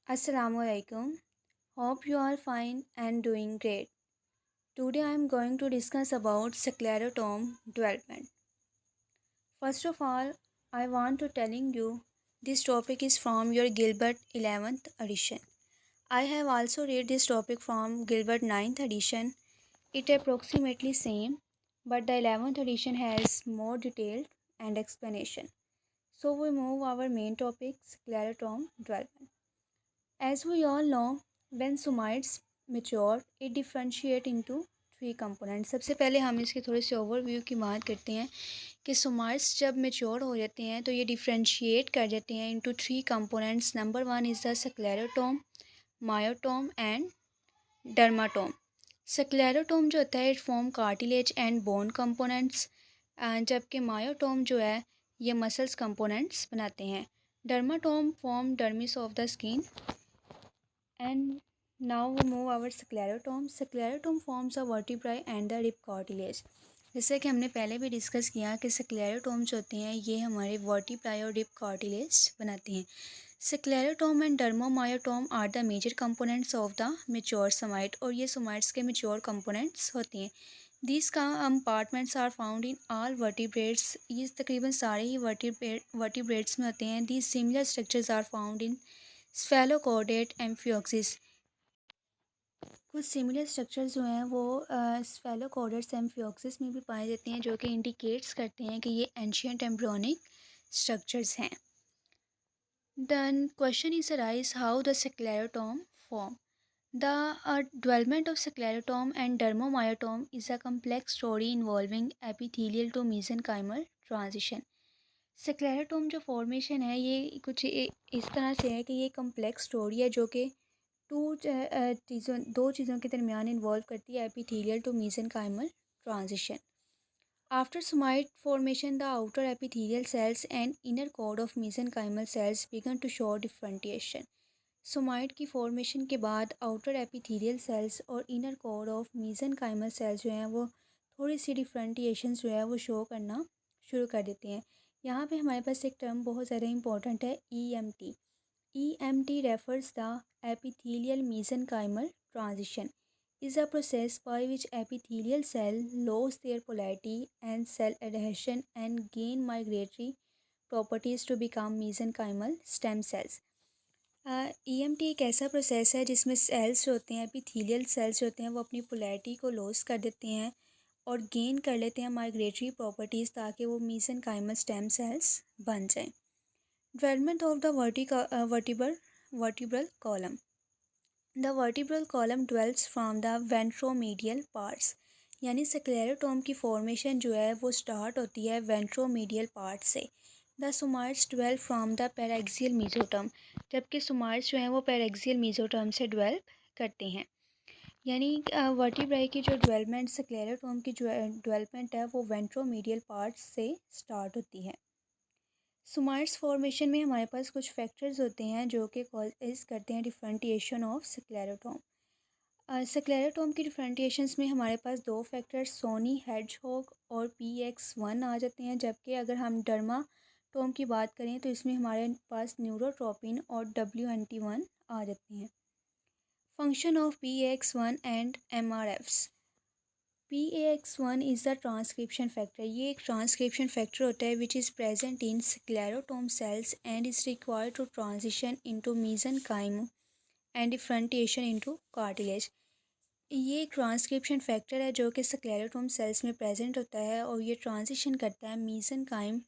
Assalamualaikum. Hope you are fine and doing great. Today I am going to discuss about scleroderm development. First of all, I want to telling you this topic is from your Gilbert 11th edition. I have also read this topic from Gilbert 9th edition. It approximately same, but the 11th edition has more detailed and explanation. So we move our main topic scleroderm development. As we all know, when somites mature, it differentiate into three component. सबसे पहले हम इसके थोड़े से overview की बात करते हैं कि सोमाइट्स जब मेच्योर हो जाते हैं तो ये डिफरेंशिएट कर जाते हैं into three components. Number one is the sclerotome, myotome and dermatome. Sclerotome जो होता है it form cartilage and bone components, जबकि मायोटोम जो है ये मसल्स कंपोनेंट्स बनाते हैं। Dermatome form dermis of the skin. And now we move our sclerotome. Sclerotome forms a vertebrae and the rib cartilage. जैसे कि हमने पहले भी डिस्कस किया कि स्क्लेरोटोम जो होते हैं ये हमारे वर्टिब्राई और रिब कार्टिलेज बनाते हैं। Sclerotome and dermomyotome are the major components of the mature somite, और ये सोमाइट्स के मेच्योर कंपोनेंट्स होते हैं। These compartments are found in all vertebrates, ये तकरीबन सारे ही वर्टिब्रेट्स में होते हैं। These similar structures are found in cephalochordate amphioxus. कुछ सिमिलर स्ट्रक्चर्स जो हैं वो स्फेलोकॉर्डेट्स एम्फियोक्सिस में भी पाए जाते हैं, जो कि इंडिकेट्स करते हैं कि ये एंशियंट एम्ब्रियोनिक स्ट्रक्चर्स हैं। Then question is arise how the sclerotome form. The development of sclerotome and dermomyotome is a complex story involving epithelial to mesenchymal transition. Sclerotome जो फॉर्मेशन है ये कुछ इस तरह से है कि ये कम्प्लेक्स स्टोरी है जो कि दो चीज़ों के दरमियान इन्वॉल्व करती है, epithelial to mesenchymal transition. After somite formation the outer epithelial cells and inner core of mesenchymal cells begin to show differentiation. Somite की फॉर्मेशन के बाद आउटर एपिथेलियल सेल्स और inner core of mesenchymal cells जो हैं वो थोड़ी सी differentiation जो है वो शो करना शुरू कर देते हैं। यहाँ पे हमारे पास एक टर्म बहुत ज़्यादा इंपॉर्टेंट है, EMT। EMT refers the epithelial mesenchymal transition is a process by which epithelial cell lose their polarity and cell adhesion and gain migratory properties to become mesenchymal stem cells। EMT एक ऐसा process है जिसमें sales जो होते हैं, epithelial cells जो होते हैं वो अपनी पोलैरिटी को लॉस कर देते हैं और गेन कर लेते हैं माइग्रेटरी प्रॉपर्टीज़, ताकि वो मेसेनकाइमल स्टेम सेल्स बन जाएं। Development of the vertebral column. The vertebral column develops from the ventromedial parts, यानी स्क्लेरोटोम की फॉर्मेशन जो है वो स्टार्ट होती है वेंट्रोमीडियल पार्ट से। The somites develop from the paraxial mesoderm, जबकि सोमाइट्स जो हैं वो पैराक्सियल मीजोटर्म से डेवलप करते हैं। यानी वर्टिब्राई की जो डेवलपमेंट, स्क्लेरोटोम की जो डेवलपमेंट है वो वेंट्रोमीडियल पार्ट्स से स्टार्ट होती है। सोमाइट्स फॉर्मेशन में हमारे पास कुछ फैक्टर्स होते हैं जो कि कॉज करते हैं डिफरेंटिएशन ऑफ स्क्लेरोटोम। स्क्लेरोटोम की डिफरेंटिएशंस में हमारे पास दो फैक्टर्स सोनी हेडजहॉग और PX1 आ जाते हैं, जबकि अगर हम डर्माटोम की बात करें तो इसमें हमारे पास न्यूरोट्रोपिन और WNT1 आ जाते हैं। Function of PX1 and MRFs। PAX1 is the transcription factor, ये एक ट्रांसक्रिप्शन फैक्टर होता है which is present in sclerotome cells and is required to transition into mesenchyme and differentiation into cartilage. ये एक ट्रांसक्रिप्शन फैक्टर है जो कि sclerotome sales में प्रेजेंट होता है और ये ट्रांजिशन करता है मेसेनकाइम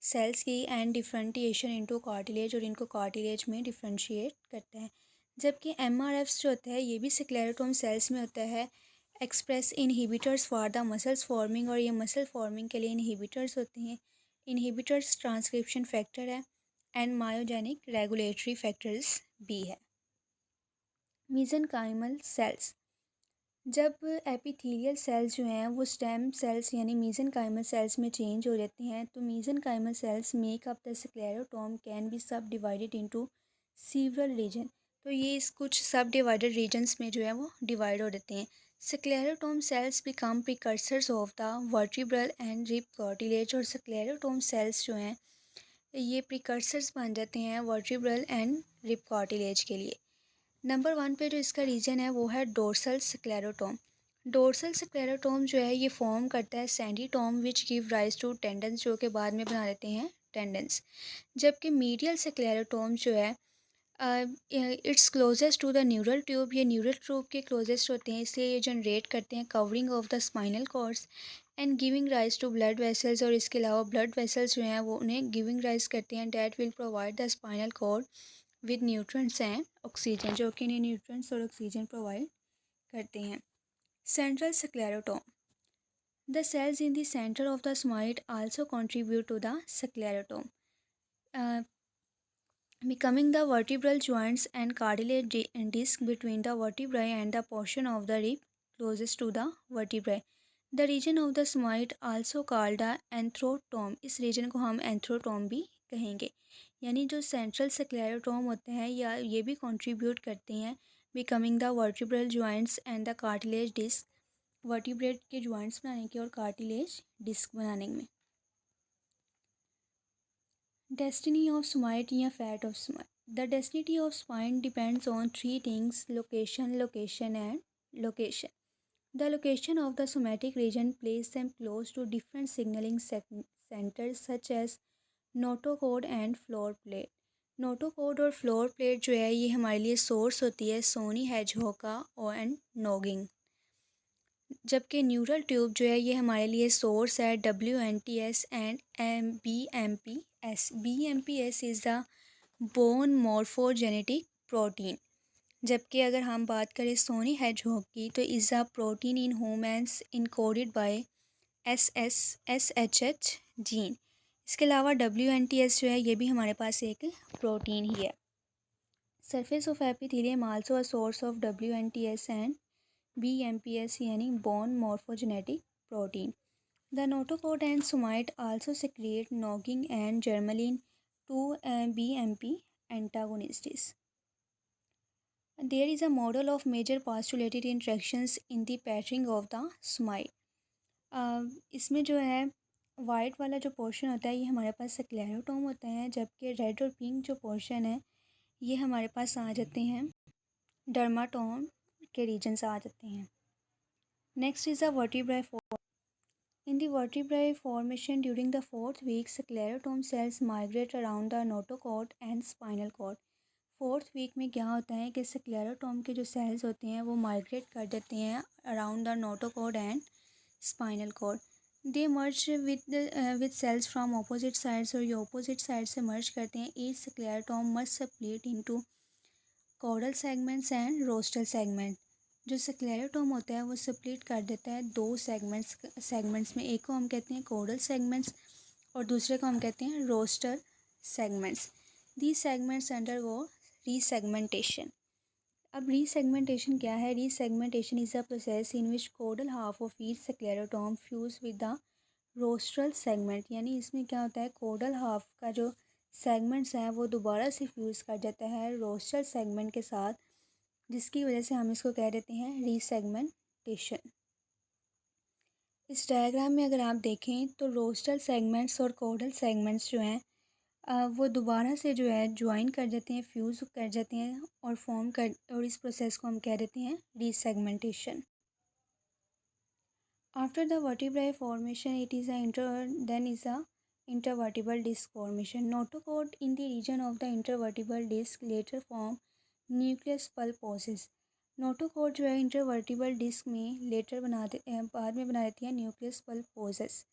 सेल्स की एंड डिफरेंटिएशन इनटू कार्टिलेज, और इनको कार्टिलेज में डिफरेंशिएट करता है। जबकि MRFs जो होता है ये भी स्क्लेरोटोम सेल्स में होता है, express inhibitors for the muscles forming, और ये मसल फॉर्मिंग के लिए इनहिबिटर्स होते हैं। इनहिबिटर्स ट्रांसक्रिप्शन फैक्टर है एंड मायोजेनिक रेगुलेटरी फैक्टर्स भी है। मेसेनकाइमल सेल्स, जब एपिथेलियल सेल्स जो हैं वो स्टेम सेल्स यानी मेसेनकाइमल सेल्स में चेंज हो जाते हैं तो mesenchymal cells make up the sclerotome can be subdivided into several region, तो ये इस कुछ सब डिवाइडेड रीजन्स में जो है वो डिवाइड हो जाते हैं। Sclerotome sales become precursors of the vertebral and rib cartilage, और स्क्लेरोटोम सेल्स जो हैं ये प्रिकर्सर्स बन जाते हैं वर्टिब्रल एंड रिब कार्टिलेज के लिए। नंबर 1 पे जो इसका रीजन है वो है डोर्सल स्क्लेरोटोम। डोर्सल स्क्लेरोटोम जो है ये फॉर्म करता है syndetome which give rise to tendons, जो कि बाद में बना देते हैं टेंडन्स। जबकि मीडियल स्क्लेरोटोम जो है it's closest to the neural tube, ये न्यूरल ट्यूब के क्लोजेस्ट होते हैं, इसलिए ये जनरेट करते हैं covering of the spinal cords and giving rise to blood vessels. और इसके अलावा ब्लड वेसल्स जो हैं वो उन्हें गिविंग राइज करते हैं that will provide the spinal cord with nutrients and oxygen, जो कि इन्हें न्यूट्रेंट्स और ऑक्सीजन प्रोवाइड करते हैं। Central sclerotome, the cells in the centre of the somite also contribute to the sclerotome, becoming the vertebral joints and cartilage disc between the vertebrae and the portion of the rib closest to the vertebrae. The region of the smoid also called the एंथ्रोटोम, इस reason को हम एंथ्रोटोम भी कहेंगे। यानी जो central sclerotome होते हैं या ये भी कंट्रीब्यूट करते हैं becoming the vertebral joints and the cartilage disc, vertebrate के जॉइंट्स बनाने के और कार्टिलेज डिस्क बनाने में। Destiny of smite या fat of smite. The destiny of spine depends on three things: location, location and location. The location of the somatic region places them close to different signaling centers such as notochord and floor plate. Notochord और floor plate जो है ये हमारे लिए source होती है Soni hedgehog का और एंड नोगिंग, जबकि न्यूरल ट्यूब जो है ये हमारे लिए सोर्स है WNTS and BMPS। BMPS is the bone morphogenetic protein. जबकि अगर हम बात करें सोनी हेजहॉग की तो is a protein in humans encoded by SHH gene. इसके अलावा WNTS जो है ये भी हमारे पास एक प्रोटीन ही है। Surface of epithelium also a source of WNTS and BMPS यानी bone morphogenetic protein. The notochord and somite also secrete noggin and germline, two BMP antagonists. There is a model of major postulated interactions in the patterning of the somite. इसमें जो है white वाला जो portion होता है ये हमारे पास sclerotome होता है, जबकि रेड और पिंक जो पोर्शन है ये हमारे पास आ जाते हैं डर्माटोम के रीजन से आ जाते हैं। Next is the vertebrae form. In the vertebrae formation during the fourth week, sclerotome cells migrate around the notochord and spinal cord. Fourth week में क्या होता है कि स्क्लेरोटोम के जो सेल्स होते हैं वो माइग्रेट कर देते हैं around the notochord and spinal cord. They merge with cells from opposite sides, और ये ऑपोजिट साइड से मर्ज करते हैं। Each sclerotome must split into caudal segments and rostral segment. जो स्क्लेरोटोम होता है वो स्प्लिट कर देता है दो सेगमेंट्स में, एक को हम कहते हैं कॉर्डल सेगमेंट्स और दूसरे को हम कहते हैं rostral segments. These segments undergo resegmentation. अब रीसेगमेंटेशन क्या है? Resegmentation is a process in which caudal half of each sclerotome fuse with the rostral segment. यानी इसमें क्या होता है, कॉर्डल हाफ का जो सेगमेंट्स है वो दोबारा से फ्यूज़ कर जाता है रोस्ट्रल सेगमेंट के साथ, जिसकी वजह से हम इसको कह देते हैं रीसेगमेंटेशन। इस डायग्राम में अगर आप देखें तो रोस्टल सेगमेंट्स और कॉर्डल सेगमेंट्स जो हैं वो दोबारा से जो है ज्वाइन कर जाते हैं, फ्यूज़ कर जाते हैं और फॉर्म कर, और इस प्रोसेस को हम कह देते हैं resegmentation. After the vertebrae formation it is a intervertebral disc formation. Notochord in the region of the intervertebral disc later form nucleus pulposus. Notochord जो है इंटरवर्टिबल डिस्क में लेटर बाद में बना देती है nucleus pulposus.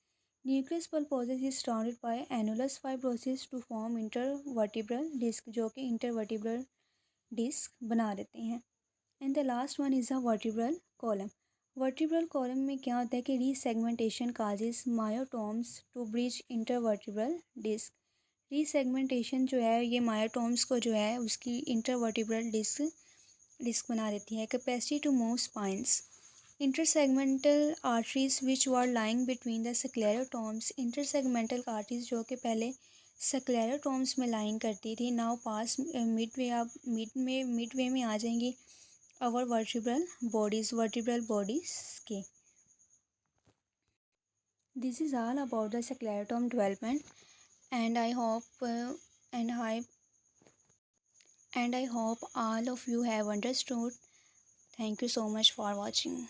Nucleus pulposus is surrounded by annulus fibrosis to form intervertebral disc, जो कि इंटरवर्टिब्रल डिस्क बना देते हैं। And the last one is a vertebral column. Vertebral column में क्या होता है कि resegmentation causes myotomes to bridge intervertebral disc. Resegmentation जो है ये मायोटोम्स को जो है उसकी इंटरवर्टिब्रल डिस्क बना देती है। Capacity to move spines. Intersegmental arteries which were lying between the sclerotomes. Intersegmental arteries जो कि पहले स्क्लेरोटोम्स में लाइंग करती थी नाउ पास मिडवे में आ जाएंगी our vertebral bodies के। This is all about the sclerotum development and I hope and I hope all of you have understood. Thank you so much for watching.